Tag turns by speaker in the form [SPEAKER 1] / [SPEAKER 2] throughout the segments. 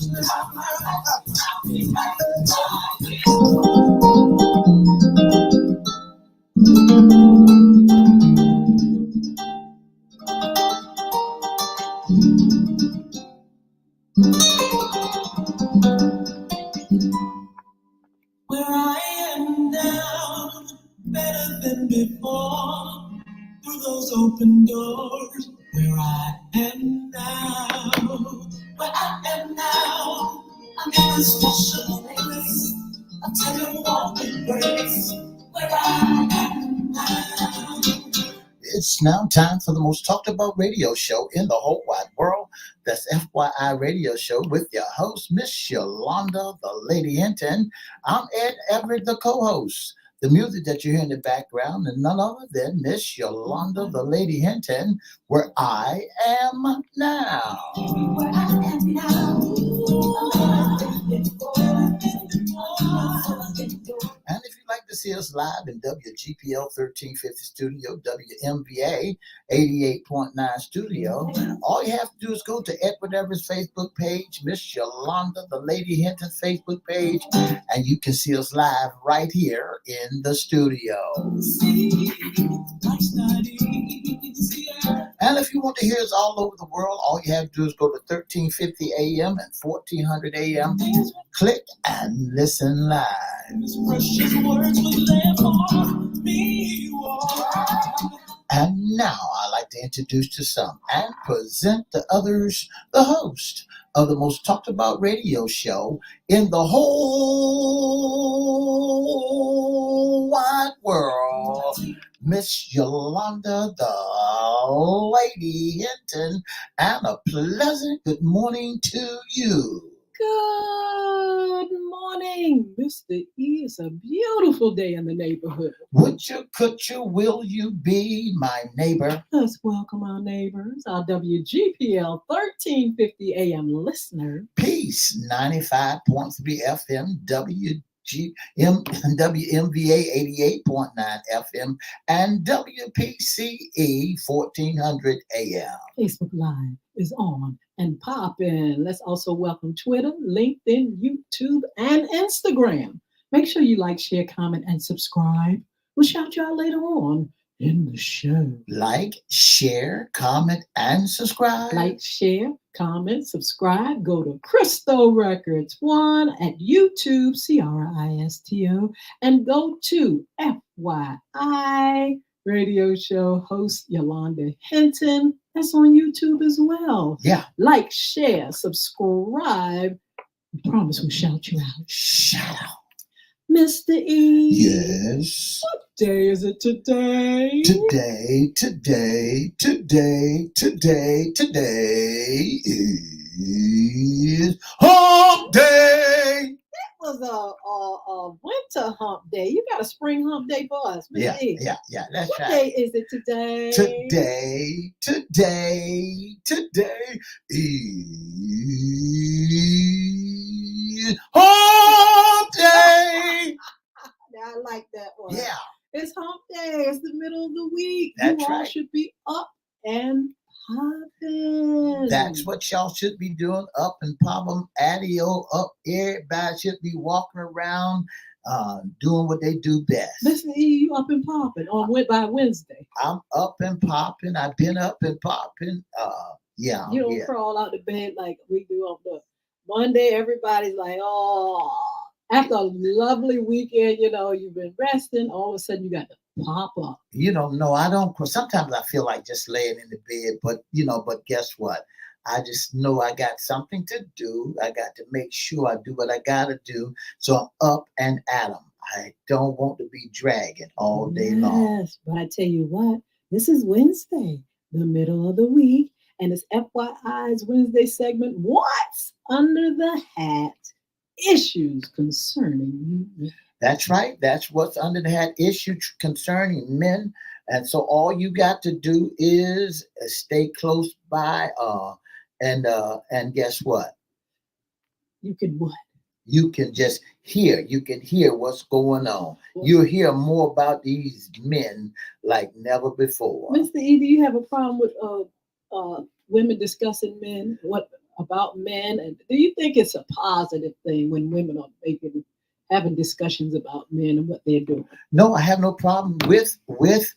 [SPEAKER 1] Where I am now, better than before, through those open doors. Where I am now, where I am now, I'm in a special place, a tender warm embrace. Where I am now. It's now time for the most talked about radio show in the whole wide world. That's FYI Radio Show with your host, Miss Yolanda, the Lady Hinton. I'm Ed Everett, the co-host. The music that you hear in the background is none other than Miss Yolanda, the Lady Hinton, Where I Am Now. Where I am now. And if you'd like to see us live in WGPL 1350 Studio, WMVA 88.9 Studio, all you have to do is go to Edward Everett's Facebook page, Miss Yolanda, the Lady Hinton Facebook page, and you can see us live right here in the studio. And if you want to hear us all over the world, all you have to do is go to 1350 AM and 1400 AM. Click and listen live. And now I'd like to introduce to some and present to others the host of the most talked about radio show in the whole wide world, Miss Yolanda, the Lady Hinton, and a pleasant good morning to you.
[SPEAKER 2] Good morning, Mr. E. It's a beautiful day in the neighborhood.
[SPEAKER 1] Would you, could you, will you be my neighbor?
[SPEAKER 2] Let's welcome our neighbors, our WGPL 1350 AM listener.
[SPEAKER 1] Peace, 95.3 FM, WMVA 88.9 FM, and WPCE 1400 AM.
[SPEAKER 2] Facebook Live is on and popping. Let's also welcome Twitter, LinkedIn, YouTube, and Instagram. Make sure you like, share, comment, and subscribe. We'll shout you out later on in the show.
[SPEAKER 1] Like, share, comment, and subscribe.
[SPEAKER 2] Like, share, comment, subscribe. Go to Cristo Records 1 at YouTube, CRISTO, and go to FYI Radio Show host Yolanda Hinton. That's on YouTube as well.
[SPEAKER 1] Yeah.
[SPEAKER 2] Like, share, subscribe. We promise we'll shout you out.
[SPEAKER 1] Shout out.
[SPEAKER 2] Mr. E.
[SPEAKER 1] Yes.
[SPEAKER 2] What day is it today?
[SPEAKER 1] Today is Hump Day.
[SPEAKER 2] That was a winter hump day. You got a spring hump day for us, Mr. E.
[SPEAKER 1] Yeah, that's
[SPEAKER 2] what
[SPEAKER 1] right.
[SPEAKER 2] What day is it today?
[SPEAKER 1] Today is Hump Day.
[SPEAKER 2] I like that one.
[SPEAKER 1] Yeah.
[SPEAKER 2] It's hump day. It's the middle of the week.
[SPEAKER 1] That's
[SPEAKER 2] you all
[SPEAKER 1] right.
[SPEAKER 2] should be up and popping.
[SPEAKER 1] That's what y'all should be doing, up and popping, addio up. Everybody should be walking around, doing what they do best.
[SPEAKER 2] Listen, you up and popping by Wednesday.
[SPEAKER 1] I'm up and popping. I've been up and popping. Yeah.
[SPEAKER 2] You don't crawl out of bed like we do on the Monday. Everybody's like, oh. After a lovely weekend, you've been resting, all of a sudden you got to pop up.
[SPEAKER 1] No, I don't. Sometimes I feel like just laying in the bed, but guess what? I just know I got something to do. I got to make sure I do what I got to do. So I'm up and at 'em. I don't want to be dragging all day long.
[SPEAKER 2] Yes, but I tell you what, this is Wednesday, the middle of the week, and it's FYI's Wednesday segment, What's Under the Hat? Issues concerning you.
[SPEAKER 1] That's right. That's what's under the hat. Issue concerning men. And so all you got to do is stay close by. And guess what?
[SPEAKER 2] You can what?
[SPEAKER 1] You can just hear. You can hear what's going on. You'll hear more about these men like never before.
[SPEAKER 2] Mr. E, do you have a problem with women discussing men? What about men? And do you think it's a positive thing when women are having discussions about men and what they're doing?
[SPEAKER 1] No, I have no problem with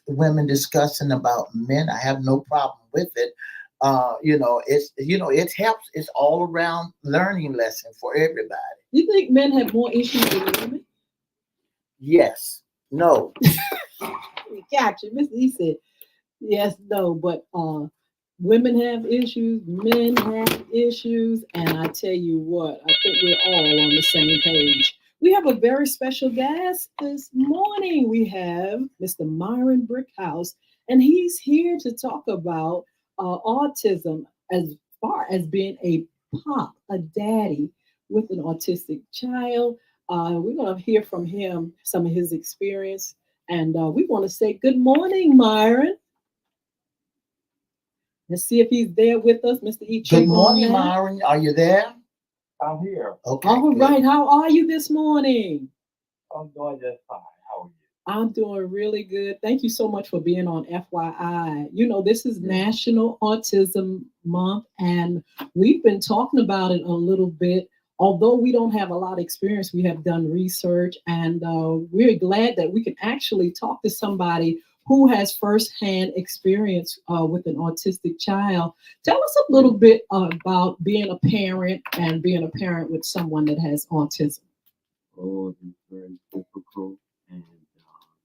[SPEAKER 1] women discussing about men. I have no problem with it. It helps. It's all around learning lesson for everybody.
[SPEAKER 2] You think men have more issues than women?
[SPEAKER 1] Yes. No.
[SPEAKER 2] Gotcha. Mr. E said yes, no, but women have issues, men have issues, and I tell you what, I think we're all on the same page. We have a very special guest this morning. We have Mr. Myron Brickhouse, and he's here to talk about autism as far as being a pop, a daddy with an autistic child. We're going to hear from him some of his experience, and we want to say good morning, Myron. Let's see if he's there with us, Mr. E.
[SPEAKER 1] Good morning, Myron. Are you there?
[SPEAKER 3] I'm here.
[SPEAKER 1] Okay.
[SPEAKER 2] All right. How are you this morning?
[SPEAKER 3] I'm doing just fine. How are you?
[SPEAKER 2] I'm doing really good. Thank you so much for being on FYI. You know, this is National Autism Month, and we've been talking about it a little bit. Although we don't have a lot of experience, we have done research, and we're glad that we can actually talk to somebody who has firsthand experience with an autistic child. Tell us a little bit about being a parent and being a parent with someone that has autism.
[SPEAKER 3] Oh, it's very difficult, and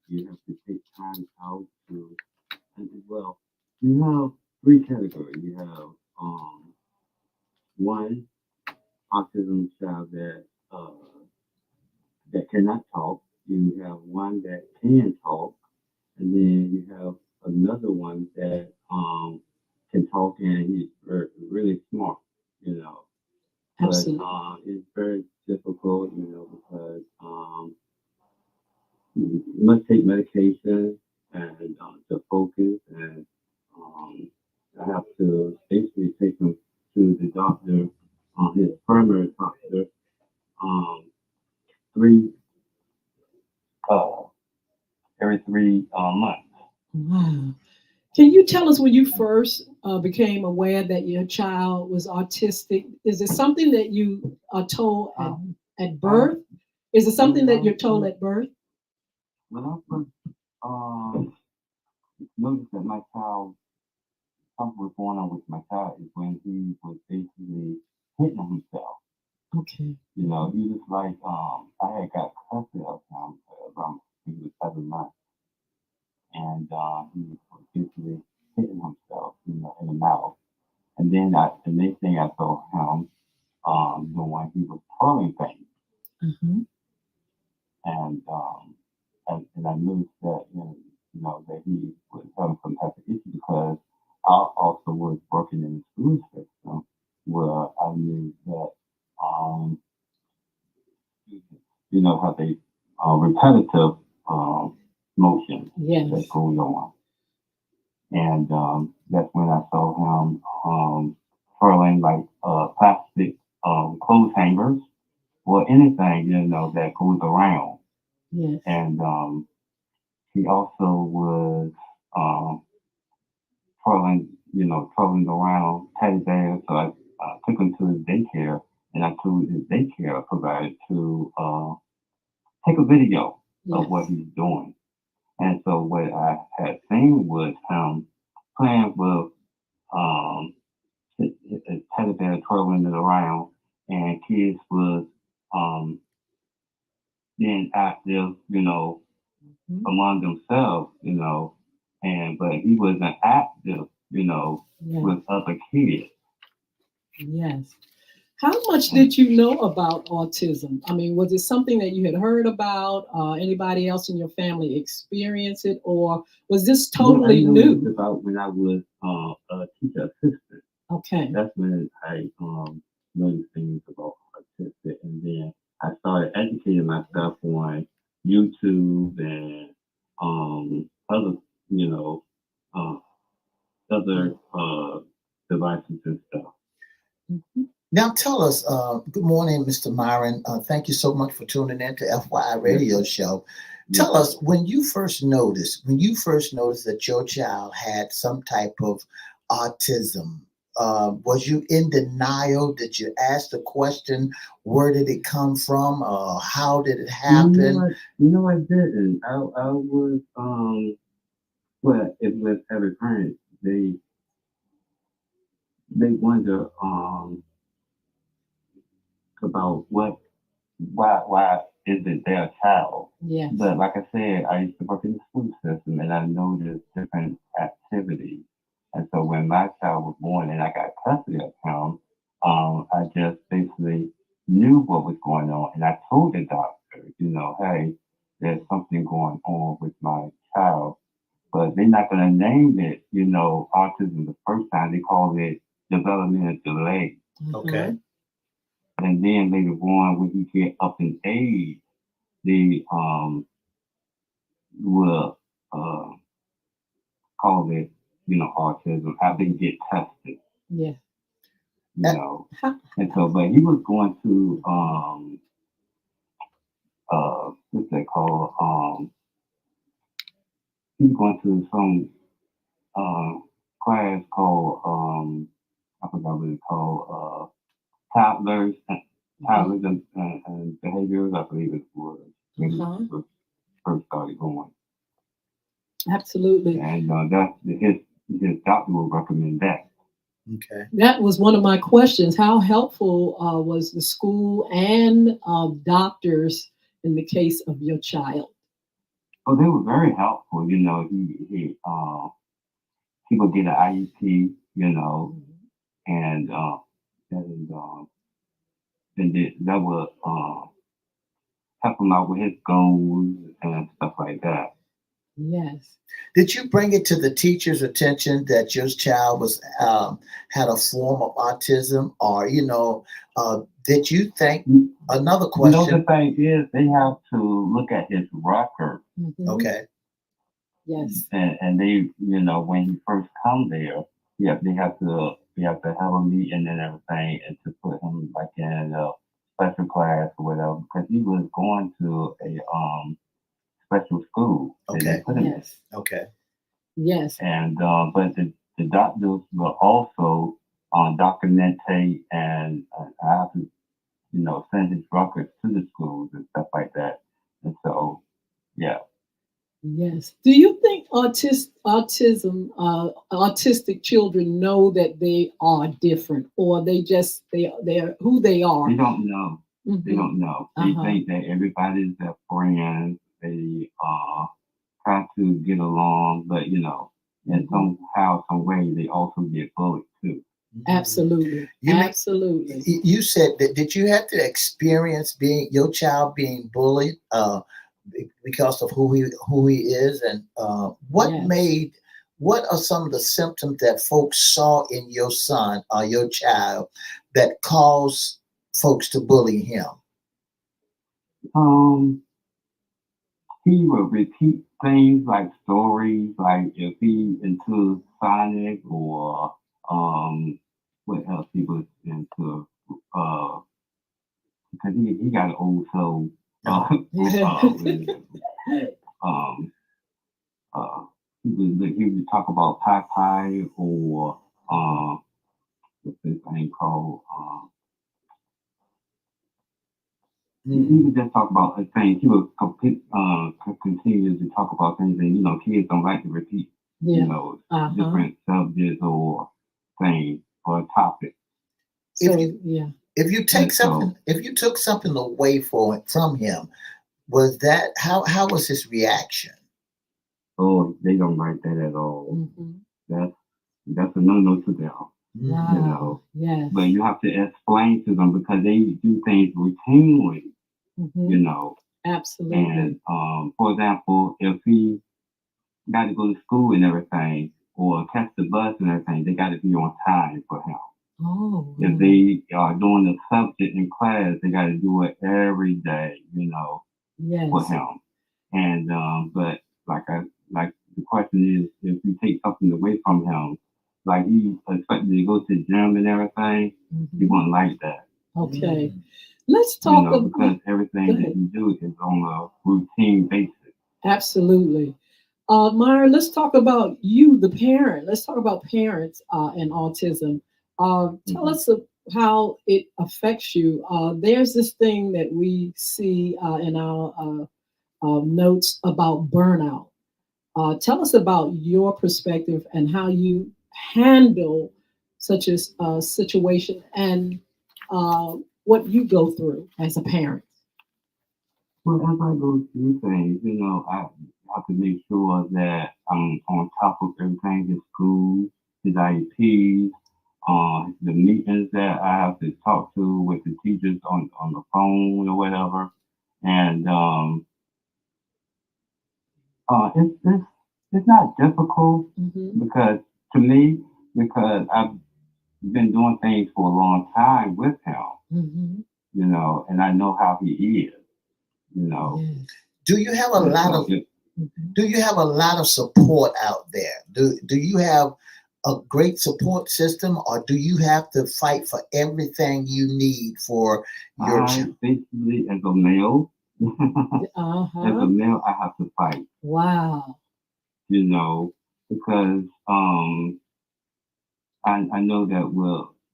[SPEAKER 3] you have to take time out to, and well, you have three categories. You have one autism child that cannot talk. You have one that can talk, and then you have another one that can talk and he's really smart, you know. But
[SPEAKER 2] Absolutely.
[SPEAKER 3] it's very difficult, because you must take medication and to focus, and I have to basically take him to the doctor, his primary doctor, um, three every 3 months.
[SPEAKER 2] Wow. Can you tell us when you first became aware that your child was autistic? Is it something that you are told at birth? Is it something that you're told at birth?
[SPEAKER 3] When I first noticed that my child, something was going on with my child, is when he was basically hitting himself.
[SPEAKER 2] Okay.
[SPEAKER 3] He was like, I had got custody of him around he was 7 months, and he was basically hitting himself, in the mouth. And then the next thing I saw him doing, he was twirling things,
[SPEAKER 2] Mm-hmm.
[SPEAKER 3] and I noticed that that he was having some type of issue, because I also was working in the school system where I knew that how they repetitive motion that goes on, and that's when I saw him twirling like plastic clothes hangers or anything that goes around.
[SPEAKER 2] Yes.
[SPEAKER 3] And he also was twirling around teddy bears. So I took him to his daycare, and I told his daycare provider to take a video of what he's doing. And so what I had seen was him playing with his teddy bear, twirling it around, and kids was being active, among themselves, but he wasn't active, with other kids.
[SPEAKER 2] Yes. How much did you know about autism? I mean, was it something that you had heard about? Anybody else in your family experience it, or was this totally new?
[SPEAKER 3] About when I was a teacher assistant.
[SPEAKER 2] Okay.
[SPEAKER 3] That's when I learned things about autistic, and then I started educating myself on YouTube and other, other devices and stuff.
[SPEAKER 2] Mm-hmm.
[SPEAKER 1] Now tell us, good morning, Mr. Myron. Thank you so much for tuning in to FYI Radio Show. Tell us, when you first noticed that your child had some type of autism, Was you in denial? Did you ask the question, where did it come from? How did it
[SPEAKER 3] You know
[SPEAKER 1] happen?
[SPEAKER 3] what? You know I didn't. I was well, it was every parent. They wonder about why is it their child?
[SPEAKER 2] Yes.
[SPEAKER 3] But like I said, I used to work in the school system and I noticed different activities. And so when my child was born and I got custody of him, I just basically knew what was going on and I told the doctor, hey, there's something going on with my child. But they're not gonna name it, autism the first time. They call it developmental delay.
[SPEAKER 1] Okay.
[SPEAKER 3] And then later on, when he get up in age, they will call it, autism. How they get tested,
[SPEAKER 2] Yeah.
[SPEAKER 3] you know. And so, but he was going to what's that called? He was going to some class called I forgot what it's called. Toddlers, toddlers and behaviors. I believe it was when he first started going.
[SPEAKER 2] Absolutely.
[SPEAKER 3] And that's his doctor will recommend that.
[SPEAKER 1] Okay.
[SPEAKER 2] That was one of my questions. How helpful was the school and doctors in the case of your child?
[SPEAKER 3] Oh, they were very helpful. He would get an IEP, and and that would help him out with his goals and stuff like that.
[SPEAKER 2] Yes.
[SPEAKER 1] Did you bring it to the teacher's attention that your child was had a form of autism, or did you think another question?
[SPEAKER 3] The thing is, they have to look at his record.
[SPEAKER 1] Okay.
[SPEAKER 2] Yes.
[SPEAKER 3] And they, when he first come there, yeah, we have to have a meeting and everything, and to put him like in a special class or whatever, because he was going to a special school. And they
[SPEAKER 1] Okay.
[SPEAKER 3] put him in.
[SPEAKER 2] Yes.
[SPEAKER 1] Okay.
[SPEAKER 2] Yes.
[SPEAKER 3] And but the doctors will also documentate and I have to, send his records to the schools and stuff like that. And so, yeah.
[SPEAKER 2] Yes. Do you think autistic children know that they are different, or they're who they are?
[SPEAKER 3] They don't know. They don't know. They think that everybody's their friend. They try to get along, but in somehow, some way, they also get bullied too.
[SPEAKER 2] Absolutely. Absolutely.
[SPEAKER 1] You said that. Did you have to experience being your child being bullied because of who he is, and what are some of the symptoms that folks saw in your son or your child that caused folks to bully him?
[SPEAKER 3] He would repeat things like stories, like if he into Sonic or what else he was into, because he got an old soul. Um, uh, he would talk about Popeye or what's this thing called? He would just talk about things. He would continue to talk about things, and kids don't like to repeat, different subjects or things or topics.
[SPEAKER 2] So,
[SPEAKER 1] if you took something away from him, was that how was his reaction?
[SPEAKER 3] Oh, they don't like that at all. That's a no to them.
[SPEAKER 2] Wow. Yes.
[SPEAKER 3] But you have to explain to them because they do things routinely.
[SPEAKER 2] Absolutely.
[SPEAKER 3] And for example, if he got to go to school and everything, or catch the bus and everything, they got to be on time for him.
[SPEAKER 2] Oh.
[SPEAKER 3] If they are doing a subject in class, they got to do it every day, for him. And but like the question is, if you take something away from him, like he expected to go to the gym and everything, he wouldn't like that.
[SPEAKER 2] Okay. Let's talk about
[SPEAKER 3] because everything that you do is on a routine basis.
[SPEAKER 2] Absolutely. Myra, let's talk about you, the parent. Let's talk about parents and autism. Tell us how it affects you. There's this thing that we see in our notes about burnout. Tell us about your perspective and how you handle such a situation and what you go through as a parent.
[SPEAKER 3] Well, as I go through things, I have to make sure that I'm on top of everything, his school, his IEPs, the meetings that I have to talk to with the teachers on the phone or whatever. And it's not difficult because to me, because I've been doing things for a long time with him, and I know how he is,
[SPEAKER 1] Do you have a
[SPEAKER 3] And
[SPEAKER 1] lot
[SPEAKER 3] so
[SPEAKER 1] of do you have a lot of support out there? Do you have a great support system, or do you have to fight for everything you need for your child?
[SPEAKER 3] basically, as a male, as a
[SPEAKER 2] Uh-huh.
[SPEAKER 3] male, I have to fight,
[SPEAKER 2] Wow.
[SPEAKER 3] because I know that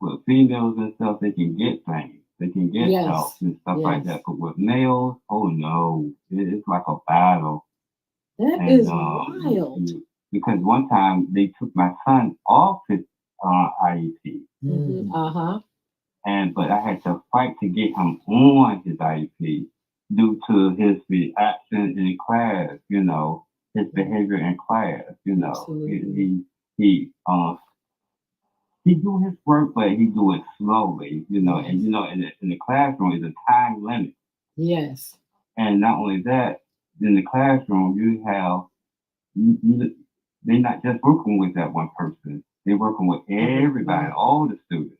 [SPEAKER 3] with females and stuff, they can get things, they can get help
[SPEAKER 2] Yes.
[SPEAKER 3] and stuff like
[SPEAKER 2] Yes.
[SPEAKER 3] that. But with males, oh no, it's like a battle.
[SPEAKER 2] That
[SPEAKER 3] And
[SPEAKER 2] is wild.
[SPEAKER 3] because one time they took my son off his IEP,
[SPEAKER 1] Mm.
[SPEAKER 2] Uh-huh.
[SPEAKER 3] but I had to fight to get him on his IEP due to his reaction in class, his behavior in class,
[SPEAKER 2] Absolutely.
[SPEAKER 3] he do his work, but he do it slowly, and
[SPEAKER 2] Yes.
[SPEAKER 3] in the classroom is a time limit,
[SPEAKER 2] Yes.
[SPEAKER 3] and not only that, in the classroom you have they're not just working with that one person. They're working with everybody,
[SPEAKER 2] Everybody.
[SPEAKER 3] all the students.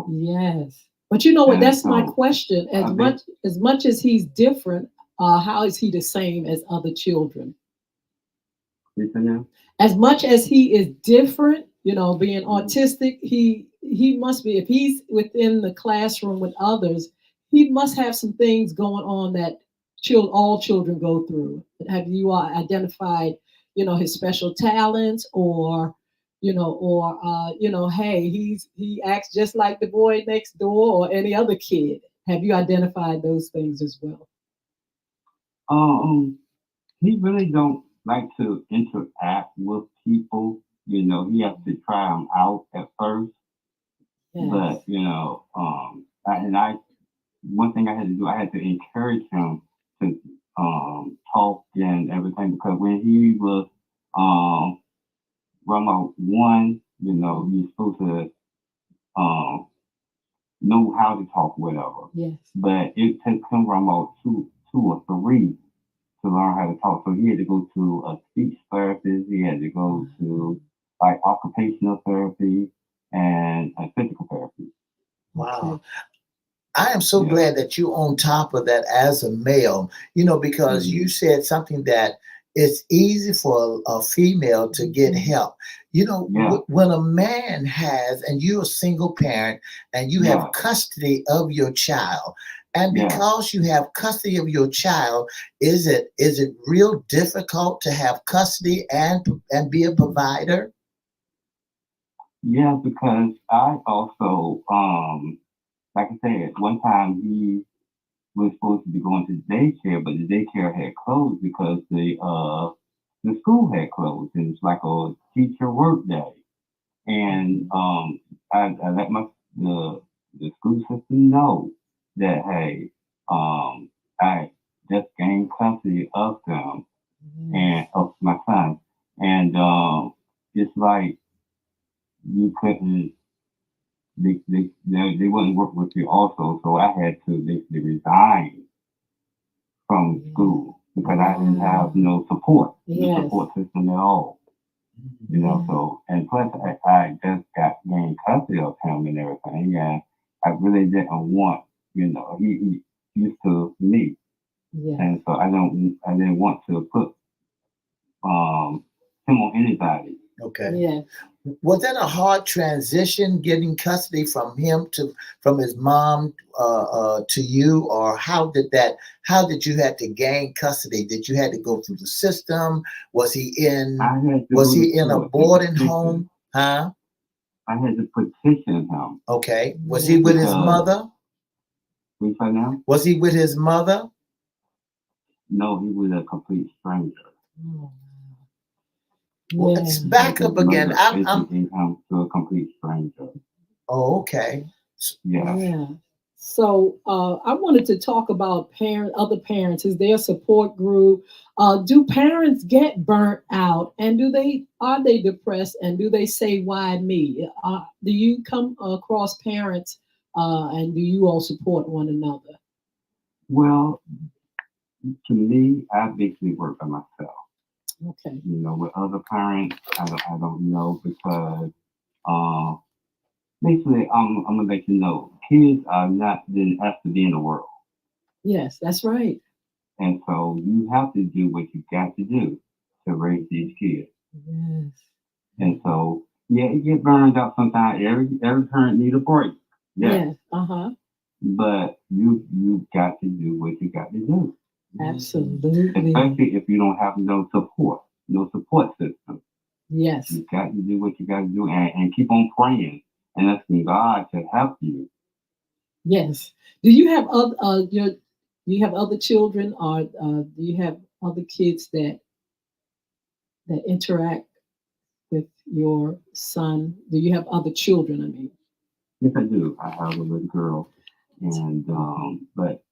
[SPEAKER 2] Yes. But you know what?
[SPEAKER 3] And
[SPEAKER 2] That's my
[SPEAKER 3] so
[SPEAKER 2] question.
[SPEAKER 3] I think
[SPEAKER 2] As much as he's different, how is he the same as other children?
[SPEAKER 3] it's in them.
[SPEAKER 2] As much as he is different, being
[SPEAKER 3] Mhm.
[SPEAKER 2] autistic, he must be, if he's within the classroom with others, he must have some things going on that all children go through. Have you identified, his special talents, or hey, he acts just like the boy next door or any other kid? Have you identified those things as well?
[SPEAKER 3] Um, he really don't like to interact with people. He has to try them out at first, but
[SPEAKER 2] Yes.
[SPEAKER 3] one thing I had to do, I had to encourage him to talk and everything because when he was um Rama one, you're supposed to um know how to talk, whatever.
[SPEAKER 2] Yes.
[SPEAKER 3] But it takes him Rama two or three to learn how to talk. So he had to go to a speech therapist. He had to go to like occupational therapy and physical therapy.
[SPEAKER 1] Wow.
[SPEAKER 2] Okay.
[SPEAKER 1] I am so
[SPEAKER 3] Yeah,
[SPEAKER 1] glad that you're on top of that as a male, because
[SPEAKER 3] hmm
[SPEAKER 1] you said something that it's easy for a female to get
[SPEAKER 2] Mhm.
[SPEAKER 1] help.
[SPEAKER 3] yeah,
[SPEAKER 1] When a man has, and you're a single parent and you have
[SPEAKER 3] yeah,
[SPEAKER 1] custody of your child, and
[SPEAKER 3] yeah,
[SPEAKER 1] because you have custody of your child, is it real difficult to have custody and be a provider?
[SPEAKER 3] yeah. Because I also, like I said, one time he was supposed to be going to daycare, but the daycare had closed because the school had closed, and it's like a teacher work day. And
[SPEAKER 2] Mhm.
[SPEAKER 3] I let the the school system know that hey, I just gained custody of them and
[SPEAKER 2] Yes.
[SPEAKER 3] of my son, and it's like you couldn't they wouldn't work with you also, so I had to basically resign from
[SPEAKER 2] Yeah.
[SPEAKER 3] school because I didn't have
[SPEAKER 2] Wow.
[SPEAKER 3] no
[SPEAKER 2] Yes.
[SPEAKER 3] support system at all.
[SPEAKER 2] Yeah.
[SPEAKER 3] So and plus I just got gained custody of him and everything, and I really didn't want, he used to me,
[SPEAKER 2] Yes.
[SPEAKER 3] and so I didn't want to put him on anybody.
[SPEAKER 1] Okay.
[SPEAKER 2] Yes.
[SPEAKER 1] Was that a hard transition getting custody from his mom to you, or how did you had to gain custody? Did you had to go through the system? Was he in
[SPEAKER 3] I had to
[SPEAKER 1] was
[SPEAKER 3] go
[SPEAKER 1] he in a
[SPEAKER 3] to
[SPEAKER 1] boarding
[SPEAKER 3] institution.
[SPEAKER 1] home? Huh?
[SPEAKER 3] I had to petition him.
[SPEAKER 1] Okay. Was he with his mother?
[SPEAKER 3] We say now?
[SPEAKER 1] Was he with his mother?
[SPEAKER 3] No, he was a complete stranger.
[SPEAKER 1] Well, let's back up again. I'm
[SPEAKER 3] to a complete stranger.
[SPEAKER 1] Oh, okay.
[SPEAKER 2] Yeah. So I wanted to talk about other parents. Is there a support group? Do parents get burnt out, and are they depressed, and do they say why me? Do you come across parents, and do you all support one another?
[SPEAKER 3] Well, to me, I basically work by myself.
[SPEAKER 2] Okay.
[SPEAKER 3] You know, with other parents, I don't know because basically I'm gonna let you know, kids are not didn't have to be in the world.
[SPEAKER 2] Yes, that's right.
[SPEAKER 3] And so you have to do what you got to do to raise these kids.
[SPEAKER 2] Yes.
[SPEAKER 3] And so you get burned out sometimes. Every parent need a break.
[SPEAKER 2] Yes. Uh-huh.
[SPEAKER 3] But you got to do what you got to do.
[SPEAKER 2] Absolutely.
[SPEAKER 3] Especially if you don't have no support system.
[SPEAKER 2] Yes.
[SPEAKER 3] You got to do what you got to do and keep on praying and asking God to help you.
[SPEAKER 2] Yes. Do you have other children, or do you have other kids that interact with your son? Do you have other children? I mean.
[SPEAKER 3] Yes, I do. I have a little girl, and but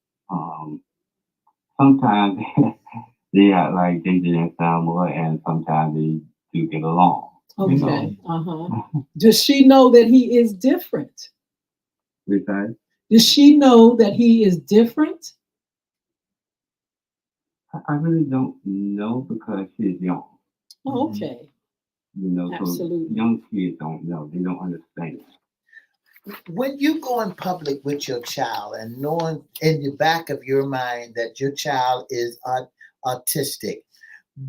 [SPEAKER 3] sometimes they are like they didn't sound more, and sometimes they do get along.
[SPEAKER 2] Okay. Does she know that he is different?
[SPEAKER 3] Besides,
[SPEAKER 2] does she know that he is different?
[SPEAKER 3] I really don't know because she's young.
[SPEAKER 2] Oh, okay.
[SPEAKER 3] You know,
[SPEAKER 2] absolutely.
[SPEAKER 3] So young kids don't know. They don't understand.
[SPEAKER 1] When you go in public with your child and knowing in the back of your mind that your child is autistic,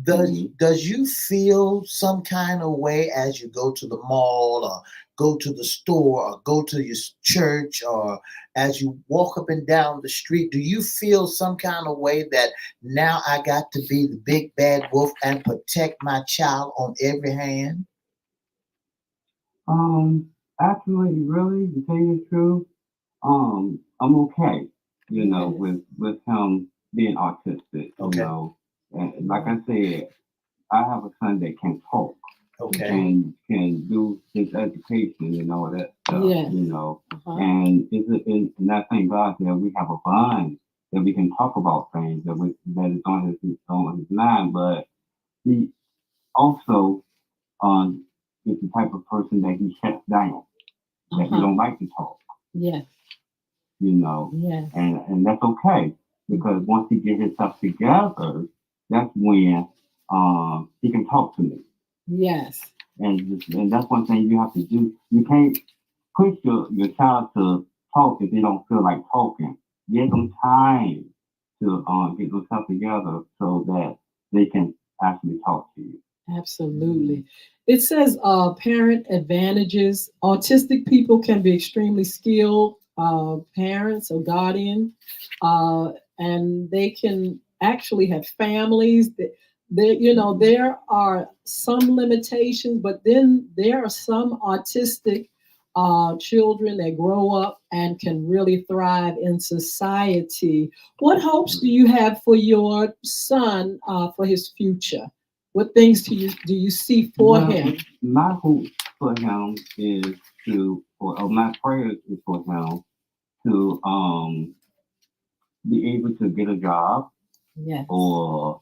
[SPEAKER 1] does you feel some kind of way as you go to the mall or go to the store or go to your church or as you walk up and down the street? Do you feel some kind of way that now I got to be the big bad wolf and protect my child on every hand?
[SPEAKER 3] Actually, really, to tell you the truth, I'm okay, you know, with him being autistic, you know. And like I said, I have a son that can talk.
[SPEAKER 1] Okay.
[SPEAKER 3] And can do his education and all that stuff, you know. And and I thank God that we have a bond that we can talk about things that is on his mind, but he also is the type of person that he shuts down, that he don't like to talk.
[SPEAKER 2] Yes.
[SPEAKER 3] You know. Yes. And that's okay because once he gets himself together, that's when he can talk to me.
[SPEAKER 2] Yes.
[SPEAKER 3] And that's one thing you have to do. You can't push your child to talk if they don't feel like talking. Give them time to get themselves together so that they can actually talk to you.
[SPEAKER 2] Absolutely. It says parent advantages. Autistic people can be extremely skilled parents or guardian, and they can actually have families. There are some limitations, but then there are some autistic children that grow up and can really thrive in society. What hopes do you have for your son for his future? What things do you see for him?
[SPEAKER 3] My hope for him is my prayers is for him to be able to get a job. Yes. Or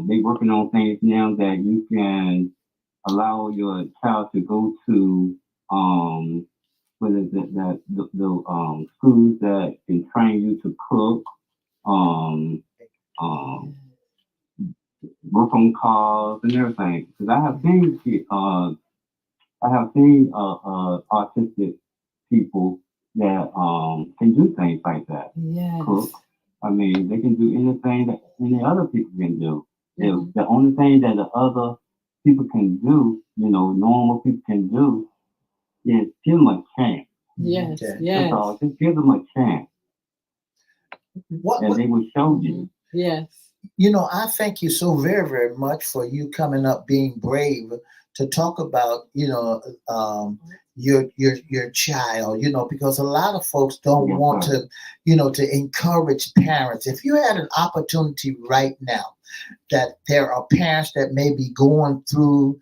[SPEAKER 3] they working on things now that you can allow your child to go to what is it that the schools that can train you to cook, work on cars and everything. Because I have seen autistic people that can do things like that. Yes. Cook. I mean, they can do anything that any other people can do. Mm-hmm. The only thing that the other people can do, normal people can do, is give them a chance.
[SPEAKER 2] Yes, okay. Yes.
[SPEAKER 3] That's all. Just give them a chance. And they will show you.
[SPEAKER 2] Yes.
[SPEAKER 1] I thank you so very, very much for you coming up, being brave to talk about, your child, because a lot of folks don't want to, to encourage parents. If you had an opportunity right now that there are parents that may be going through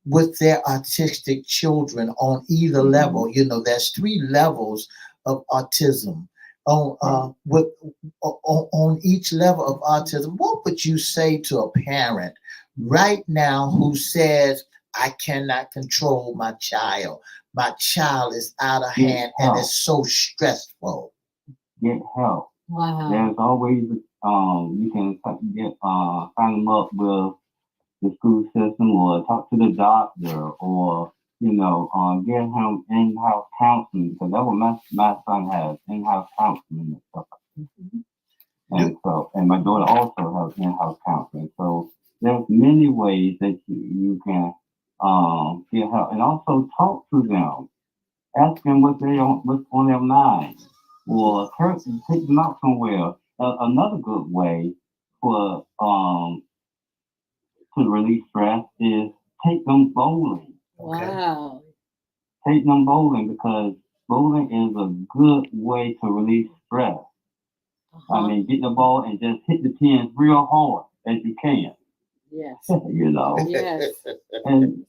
[SPEAKER 1] with their autistic children on either level, there's 3 levels of autism. On each level of autism, what would you say to a parent right now who says, I cannot control my child. My child is out of hand and it's so stressful.
[SPEAKER 3] Get help.
[SPEAKER 2] Wow.
[SPEAKER 3] There's always you can get sign them up with the school system or talk to the doctor or get him in-house counseling, because that's what my son has, in-house counseling and stuff like that. And my daughter also has in-house counseling. So there's many ways that you can get help, and also talk to them, ask them what's on their mind, or take them out somewhere. Another good way for to release stress is take them bowling.
[SPEAKER 2] Wow.
[SPEAKER 3] Take them bowling, because bowling is a good way to release stress. I mean, get the ball and just hit the pins real hard as you can.
[SPEAKER 2] Yes.
[SPEAKER 3] Yes. And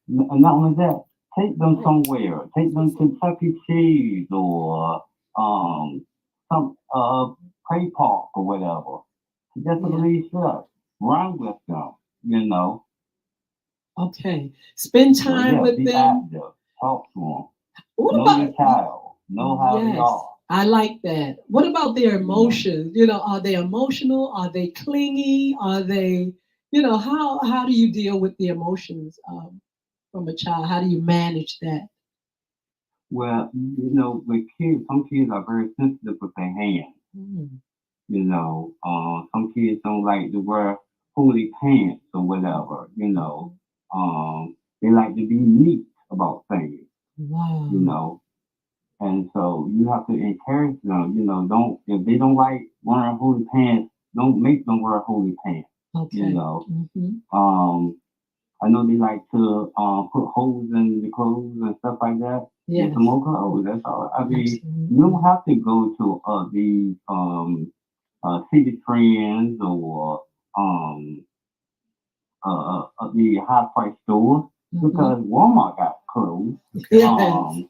[SPEAKER 3] not only that, take them somewhere. Take them to Chuck E. Cheese or some play park or whatever. Just to release stress. Run with them.
[SPEAKER 2] Okay. Spend time with
[SPEAKER 3] be
[SPEAKER 2] them.
[SPEAKER 3] Active. Talk to them.
[SPEAKER 2] What
[SPEAKER 3] know
[SPEAKER 2] about
[SPEAKER 3] your child? Know how they are.
[SPEAKER 2] I like that. What about their emotions? Are they emotional? Are they clingy? Are they, how do you deal with the emotions from a child? How do you manage that?
[SPEAKER 3] Well, with kids, some kids are very sensitive with their hands. Some kids don't like to wear holy pants or whatever. They like to be neat about things.
[SPEAKER 2] Wow.
[SPEAKER 3] And so you have to encourage them. If they don't like wearing holy pants, don't make them wear holy pants.
[SPEAKER 2] Okay.
[SPEAKER 3] I know they like to put holes in the clothes and stuff like that.
[SPEAKER 2] Yes.
[SPEAKER 3] Get some more clothes. That's all. I mean, you don't have to go to the City Trends or the high price stores, because Walmart got clothes.
[SPEAKER 2] Yes.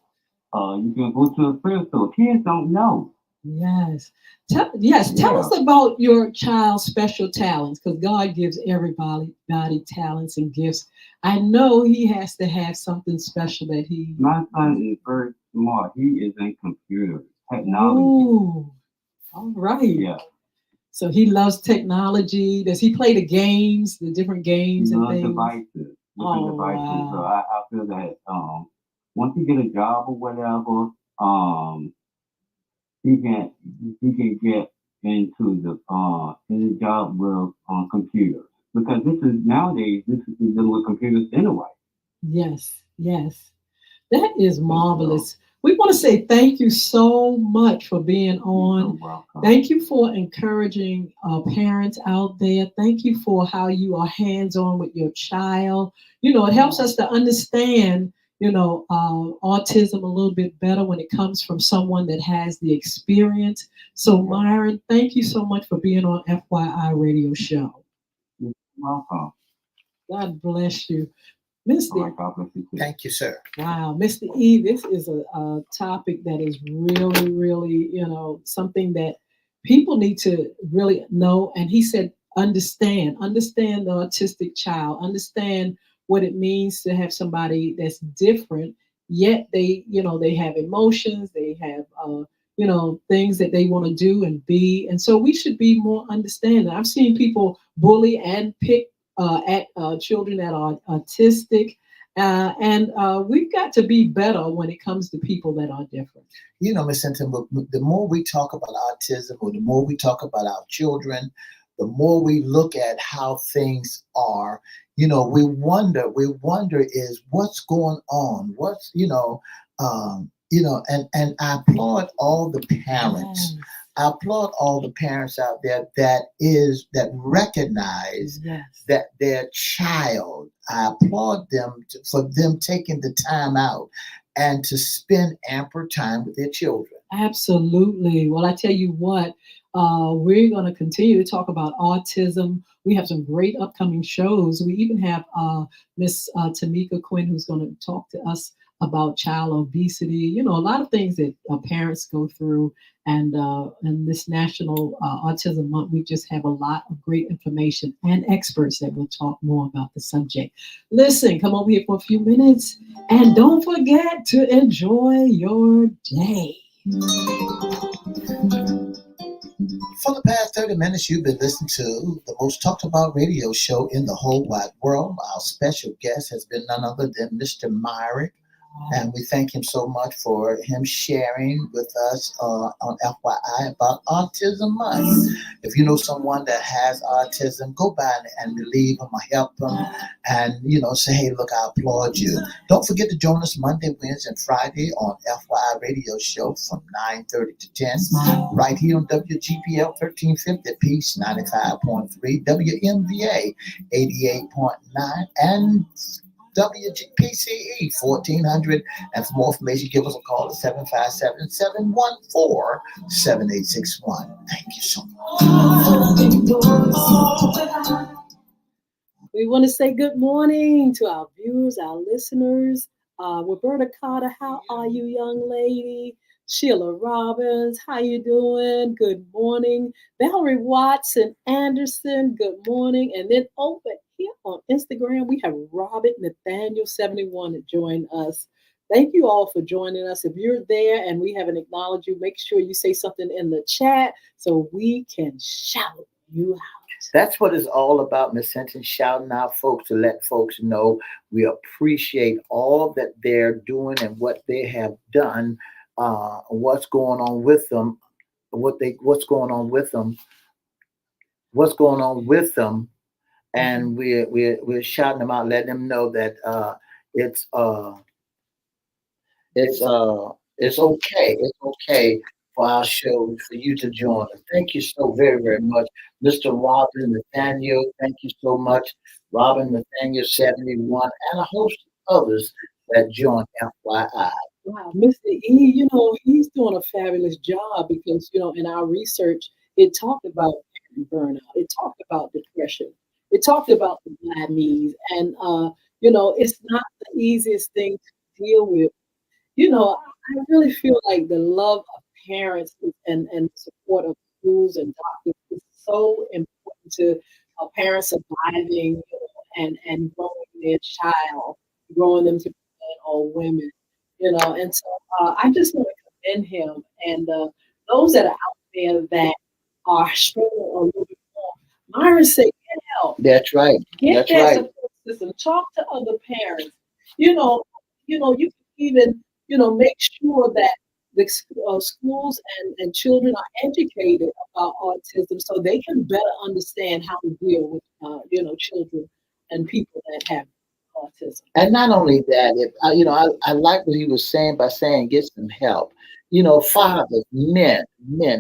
[SPEAKER 3] You can go to a thrift store. Kids don't know.
[SPEAKER 2] Yes. Tell us about your child's special talents, because God gives everybody talents and gifts. I know he has to have something special that he.
[SPEAKER 3] My son is very smart. He is in computer technology.
[SPEAKER 2] Ooh. All right.
[SPEAKER 3] Yeah.
[SPEAKER 2] So he loves technology. Does he play the different games and things?
[SPEAKER 3] Devices. Wow. So I feel that once he get a job or whatever, he can get into the job with computers, because nowadays this is dealing with computers anyway.
[SPEAKER 2] Yes. That is marvelous. We want to say thank you so much for being on. Thank you for encouraging parents out there. Thank you for how you are hands-on with your child. It helps us to understand, autism a little bit better when it comes from someone that has the experience. So, Myron, thank you so much for being on FYI Radio Show.
[SPEAKER 3] You're welcome.
[SPEAKER 2] God bless you. Mr.
[SPEAKER 1] Thank you, sir.
[SPEAKER 2] Wow, Mr. E, this is a topic that is really, really, something that people need to really know. And he said, understand the autistic child, understand what it means to have somebody that's different, yet they have emotions, they have, things that they want to do and be. And so we should be more understanding. I've seen people bully and pick at children that are autistic. And we've got to be better when it comes to people that are different.
[SPEAKER 1] Ms. Hinton, the more we talk about autism, or the more we talk about our children, the more we look at how things are, we wonder is what's going on? And I applaud all the parents I applaud all the parents out there that recognize
[SPEAKER 2] Yes.
[SPEAKER 1] that their child. I applaud them for them taking the time out and to spend ample time with their children.
[SPEAKER 2] Absolutely. Well, I tell you what, we're going to continue to talk about autism. We have some great upcoming shows. We even have Miss Tamika Quinn, who's going to talk to us about child obesity. You know, a lot of things that parents go through. And this National Autism Month, we just have a lot of great information and experts that will talk more about the subject. Listen, come over here for a few minutes, and don't forget to enjoy your day.
[SPEAKER 1] For the past 30 minutes, you've been listening to the most talked about radio show in the whole wide world. Our special guest has been none other than Mr. Myrick. And we thank him so much for him sharing with us on FYI about Autism Month. If you know someone that has autism, go by and relieve them or help them and, say, hey, look, I applaud you. Don't forget to join us Monday, Wednesday, and Friday on FYI Radio Show from 9:30 to 10, right here on WGPL 1350 Peace 95.3, WMVA 88.9, and WPCE 1400. And for more information, give us a call at 757-714-7861. Thank you so much.
[SPEAKER 2] We want to say good morning to our viewers, our listeners. Roberta Carter, how are you, young lady? Sheila Robbins, how you doing? Good morning. Valerie Watson Anderson, good morning. And then over here on Instagram, we have Robert Nathaniel 71 to join us. Thank you all for joining us. If you're there and we haven't acknowledged you, make sure you say something in the chat so we can shout you out.
[SPEAKER 1] That's what it's all about, Miss Hinton, shouting out folks to let folks know we appreciate all that they're doing and what they have done, what's going on with them, what's going on with them, and we're shouting them out, letting them know that it's it's uh it's okay. It's okay for our shows for you to join us. Thank you so very, very much. Mr. Robin Nathaniel, thank you so much. Robin Nathaniel 71 and a host of others that join FYI.
[SPEAKER 2] Wow, Mr. E, he's doing a fabulous job because, in our research, it talked about burnout, it talked about depression, it talked about the Vietnamese, and, it's not the easiest thing to deal with. I really feel like the love of parents and support of schools and doctors is so important to parents surviving and growing their child, growing them to be men or women, And so I just want to commend him and those that are out there that are struggling a little bit more. Myra said, get help.
[SPEAKER 1] That's right.
[SPEAKER 2] Get
[SPEAKER 1] That's
[SPEAKER 2] that
[SPEAKER 1] right.
[SPEAKER 2] support system. Talk to other parents. You can even, make sure that the schools and children are educated about autism so they can better understand how to deal with, children and people that have autism.
[SPEAKER 1] And not only that, I like what he was saying by saying get some help. Fathers, men,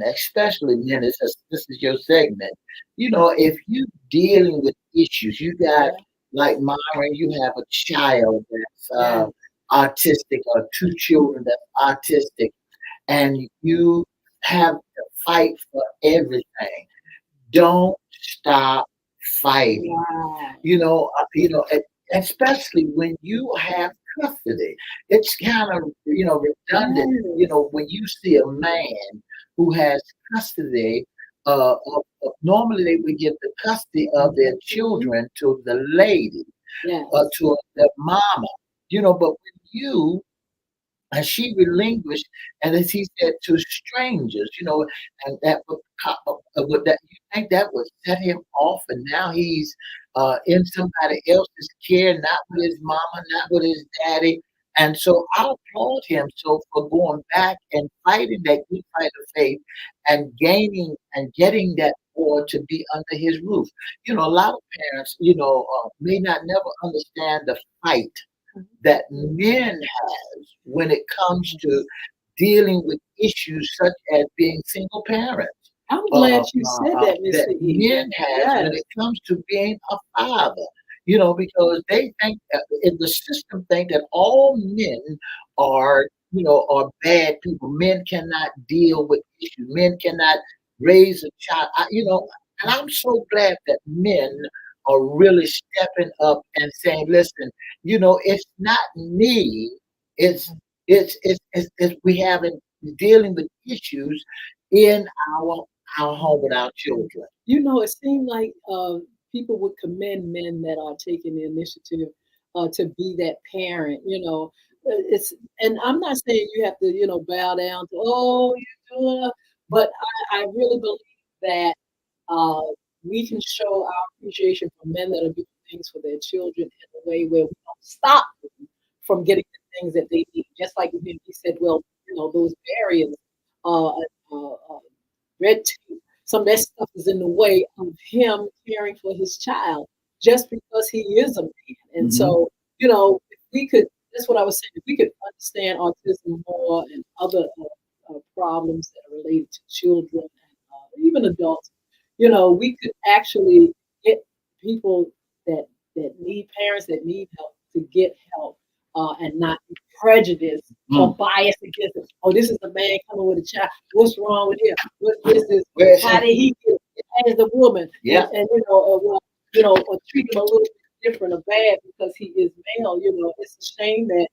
[SPEAKER 1] especially men. This is your segment. If you dealing with issues, you got like Myron, you have a child that's autistic or two children that's autistic, and you have to fight for everything. Don't stop fighting.
[SPEAKER 2] Wow.
[SPEAKER 1] Especially when you have custody. It's kind of redundant. When you see a man who has custody, normally they would give the custody of their children to the lady, to the mama. But when you and she relinquished, and as he said, to strangers, and that would that you think that would set him off, and now he's in somebody else's care, not with his mama, not with his daddy, and so I applaud him so for going back and fighting that good fight of faith, and gaining and getting that boy to be under his roof. A lot of parents, may not never understand the fight that men has when it comes to dealing with issues such as being single parents.
[SPEAKER 2] I'm glad you said that,
[SPEAKER 1] That
[SPEAKER 2] Mr. E.
[SPEAKER 1] men has when
[SPEAKER 2] Yes.
[SPEAKER 1] it comes to being a father. Because they think in the system think that all men are bad people. Men cannot deal with issues. Men cannot raise a child. And I'm so glad that men are really stepping up and saying, "Listen, it's not me. It's it's we having dealing with issues in our home with our children."
[SPEAKER 2] It seemed like people would commend men that are taking the initiative to be that parent. It's and I'm not saying you have to bow down to you're doing, but I really believe that uh, we can show our appreciation for men that are doing things for their children in a way where we don't stop them from getting the things that they need. Just like with him, he said, well, those barriers, uh, red tape, some of that stuff is in the way of him caring for his child just because he is a man. And
[SPEAKER 1] Hmm.
[SPEAKER 2] so, if we could, that's what I was saying, if we could understand autism more and other problems that are related to children and even adults, we could actually get people that need parents that need help to get help and not be prejudiced or
[SPEAKER 1] Mm.
[SPEAKER 2] biased against it. Oh, this is a man coming with a child. What's wrong with him? What is this?
[SPEAKER 1] Where is
[SPEAKER 2] How
[SPEAKER 1] him?
[SPEAKER 2] did he get it as the woman?
[SPEAKER 1] Yeah.
[SPEAKER 2] And or treat him a little bit different or bad because he is male. It's a shame that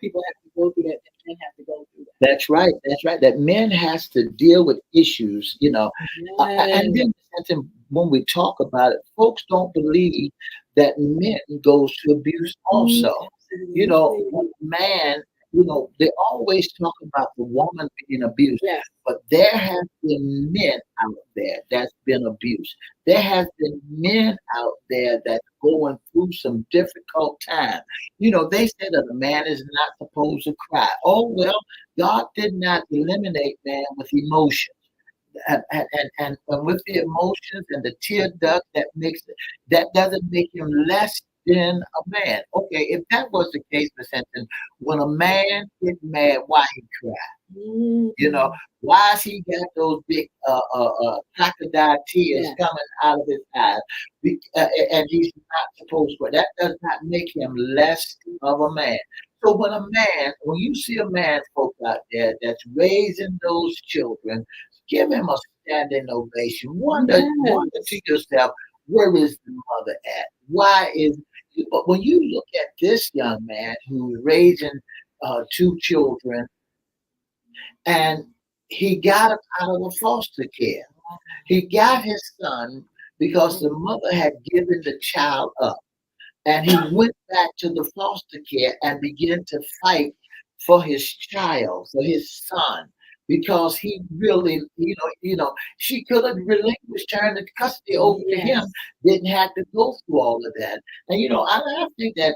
[SPEAKER 2] people have to go through that. And men have to go through that.
[SPEAKER 1] That's right. That's right. That men has to deal with issues, and
[SPEAKER 2] Yes.
[SPEAKER 1] then when we talk about it, folks don't believe that men goes to abuse also.
[SPEAKER 2] Absolutely.
[SPEAKER 1] Man, they always talk about the woman being abused,
[SPEAKER 2] Yes.
[SPEAKER 1] but there have been men out there that's been abused. There has been men out there that's going through some difficult time. They say that a man is not supposed to cry. Oh well, God did not eliminate man with emotion and with the emotions and the tear duct that doesn't make him less than a man. Okay, if that was the case, Miss Hinton, when a man gets mad, why he cry?
[SPEAKER 2] Mhm.
[SPEAKER 1] Why has he got those big crocodile tears
[SPEAKER 2] Yes.
[SPEAKER 1] coming out of his eyes? And he's not supposed to. That does not make him less of a man. So when you see a man, folks out there that's raising those children, give him a standing ovation. Wonder to
[SPEAKER 2] Yes.
[SPEAKER 1] yourself, where is the mother at? Why is but when you look at this young man who's raising two children and he got him out of the foster care. He got his son because the mother had given the child up. And he went back to the foster care and began to fight for his child, for his son, because he really, she could have relinquished her the custody over to him,
[SPEAKER 2] Yes.
[SPEAKER 1] didn't have to go through all of that. And I think that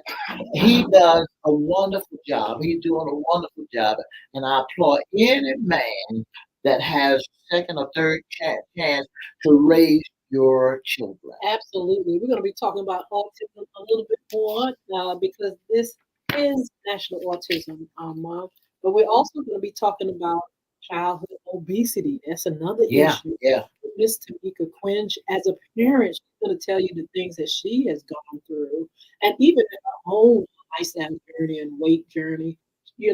[SPEAKER 1] he does a wonderful job. He's doing a wonderful job, and I applaud any man that has second or third chance to raise your children.
[SPEAKER 2] Absolutely. We're going to be talking about autism a little bit more because this is National Autism Month. But we're also going to be talking about childhood obesity. That's another
[SPEAKER 1] Yeah,
[SPEAKER 2] issue.
[SPEAKER 1] yeah.
[SPEAKER 2] Miss Tamika Quinch, as a parent, she's going to tell you the things that she has gone through, and even in her own lifestyle journey and weight journey, she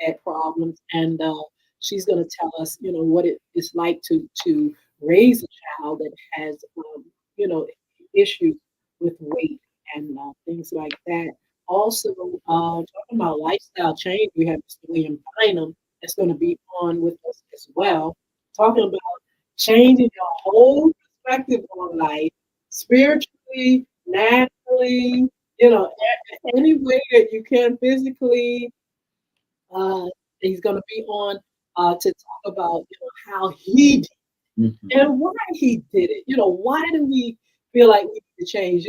[SPEAKER 2] had problems, and she's going to tell us, what it is like to raise a child that has, you know, issues with weight and things like that. Also, talking about lifestyle change, we have Mr. William Bynum that's going to be on with us as well, talking about changing your whole perspective on life, spiritually, naturally, any way that you can physically. Uh, he's going to be on to talk about how he did
[SPEAKER 1] Mhm.
[SPEAKER 2] and why he did it. Why do we feel like we need to change?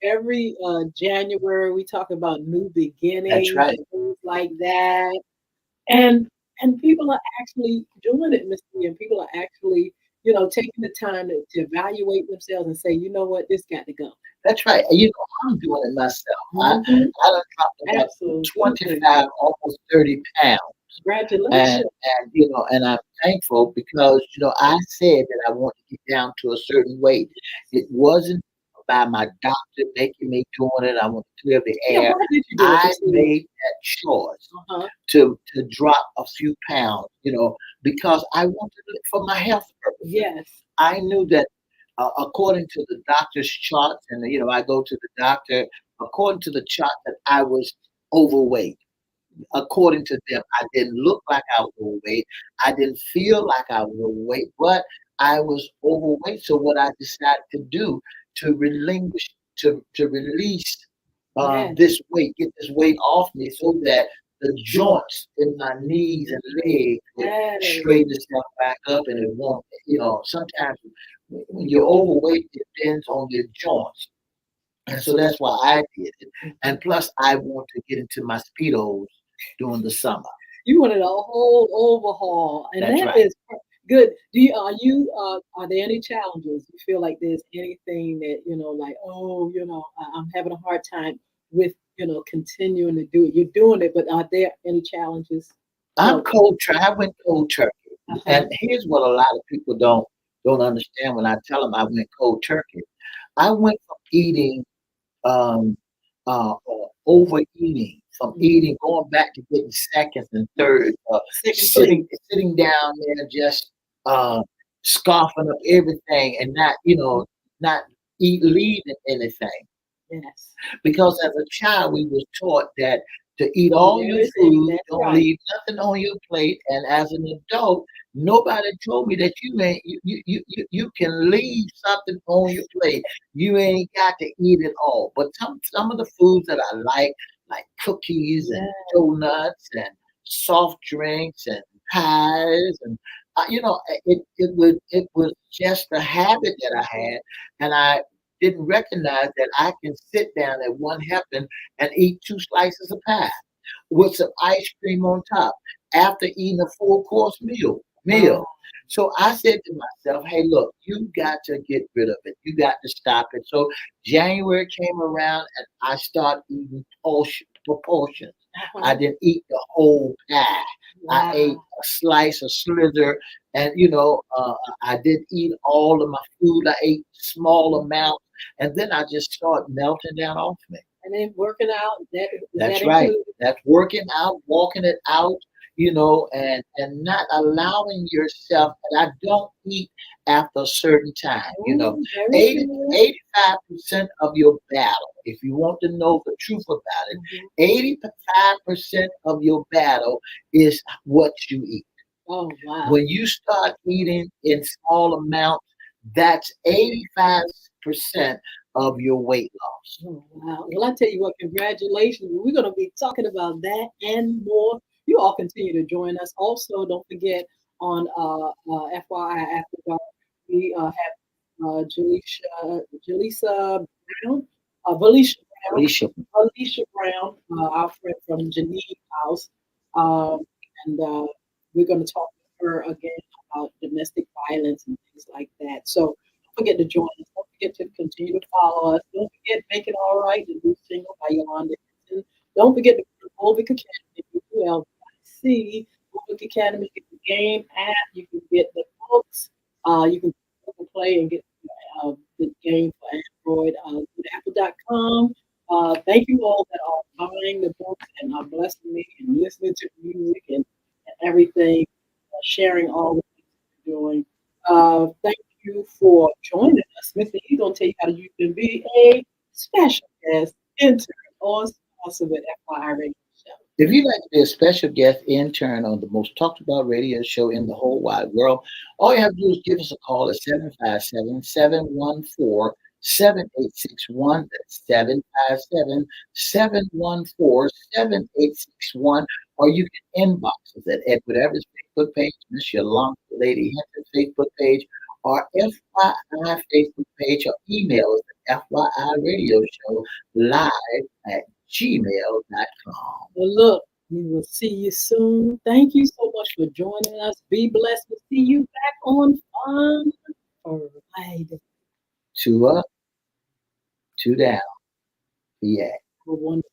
[SPEAKER 2] Every January we talk about new
[SPEAKER 1] That's
[SPEAKER 2] beginnings
[SPEAKER 1] right.
[SPEAKER 2] and things like that. And people are actually doing it, Mr. Lee, and people are actually, taking the time to evaluate themselves and say, you know what, this got to go.
[SPEAKER 1] That's right. I'm doing it myself. I
[SPEAKER 2] Mhm.
[SPEAKER 1] done dropped about
[SPEAKER 2] Absolutely.
[SPEAKER 1] 25, almost 30 pounds.
[SPEAKER 2] Congratulations.
[SPEAKER 1] And and I'm thankful because I said that I want to get down to a certain weight. It wasn't by my doctor making me doing it. I want to clear the
[SPEAKER 2] Yeah,
[SPEAKER 1] air.
[SPEAKER 2] why did you do it?
[SPEAKER 1] I
[SPEAKER 2] Just so
[SPEAKER 1] made that choice
[SPEAKER 2] uh-huh.
[SPEAKER 1] to drop a few pounds, because I wanted it for my health purposes.
[SPEAKER 2] Yes.
[SPEAKER 1] I knew that according to the doctor's charts, and I go to the doctor according to the chart that I was overweight. According to them, I didn't look like I was overweight. I didn't feel like I was overweight, but I was overweight. So what I decided to do to relinquish, to release
[SPEAKER 2] Yes.
[SPEAKER 1] this weight, get this weight off me, so that the joints in my knees and legs would
[SPEAKER 2] Yes.
[SPEAKER 1] straighten itself back up, and it won't. Sometimes when you're overweight, it depends on your joints. And so that's why I did it. And plus, I want to get into my speedos during the summer.
[SPEAKER 2] You wanted a whole overhaul, and
[SPEAKER 1] That's
[SPEAKER 2] that
[SPEAKER 1] right.
[SPEAKER 2] is good. Are there any challenges? You feel like there's anything that, like, oh, I'm having a hard time with, continuing to do it. You're doing it, but are there any challenges?
[SPEAKER 1] I'm
[SPEAKER 2] No.
[SPEAKER 1] cold turkey. I went cold turkey.
[SPEAKER 2] Uh-huh.
[SPEAKER 1] And here's what a lot of people don't understand when I tell them I went cold turkey. I went from eating um, overeating, from eating, going back to getting seconds and thirds,
[SPEAKER 2] Second place.
[SPEAKER 1] sitting down there just uh, scoffing up everything and not leaving anything.
[SPEAKER 2] Yes.
[SPEAKER 1] Because as a child, we was taught that to eat
[SPEAKER 2] Eat
[SPEAKER 1] all your
[SPEAKER 2] everything.
[SPEAKER 1] food,
[SPEAKER 2] That's
[SPEAKER 1] don't
[SPEAKER 2] right.
[SPEAKER 1] leave nothing on your plate. And as an adult, nobody told me that you can leave something on your plate. You ain't got to eat it all. But some of the foods that I like cookies and
[SPEAKER 2] Yeah.
[SPEAKER 1] donuts and soft drinks and pies and it was just a habit that I had, and I didn't recognize that I can sit down at one helping and eat two slices of pie with some ice cream on top after eating a full course meal.
[SPEAKER 2] Wow.
[SPEAKER 1] So I said to myself, hey, look, you got to get rid of it. You got to stop it. So January came around and I started eating proportions. I
[SPEAKER 2] Uh-huh.
[SPEAKER 1] didn't eat the whole pie. I ate
[SPEAKER 2] Wow.
[SPEAKER 1] a slice, a slither, and I didn't eat all of my food. I ate small amounts, and then I just started melting down off me.
[SPEAKER 2] And then working out, that is that
[SPEAKER 1] That's right.
[SPEAKER 2] included?
[SPEAKER 1] That's working out, walking it out, and not allowing yourself. And I don't eat after a certain time.
[SPEAKER 2] Oh, very
[SPEAKER 1] 80,
[SPEAKER 2] good.
[SPEAKER 1] 85% of your battle, if you want to know the truth about it,
[SPEAKER 2] Mhm.
[SPEAKER 1] 85% of your battle is what you eat.
[SPEAKER 2] Oh, wow.
[SPEAKER 1] When you start eating in small amounts, that's 85% of your weight loss.
[SPEAKER 2] Oh, wow. Well, I tell you what, congratulations. We're going to be talking about that and more. You all continue to join us. Also, don't forget on FYI After Dark, we have Jaleesa Brown, Valisha Brown,
[SPEAKER 1] Alicia,
[SPEAKER 2] Alicia Brown, our friend from Geneva House. Um, and we're going to talk to her again about domestic violence and things like that. So don't forget to join us. Don't forget to continue to follow us. Don't forget Make It All Right, the new single by Yolanda. Hinton. Don't forget to go to Volvic Academy, ULC, Volvic Academy, get the game app. You can get the books. You can play and get the game for Android. Go to apple.com. Thank you all that are buying the books and are blessing me and listening to the music and everything, sharing all the things that you're doing. Thank you for joining us. Mr. He's going to tell you how you can be a special guest, intern, or sponsor with FYI Radio Show.
[SPEAKER 1] if you'd like to be a special guest intern on the most talked about radio show in the whole wide world, all you have to do is give us a call at 757-714-7861. That's 757-714-7861. Or you can inbox us at Edward Facebook page, Miss Yolanda Lady Hinton Facebook page, or FYI Facebook page, or email us at FYI Radio Show live at gmail.com.
[SPEAKER 2] Well, look, we will see you soon. Thank you so much for joining us. Be blessed. We'll see you back on Fun Friday.
[SPEAKER 1] Two up, two down. Yeah.
[SPEAKER 2] Have a wonderful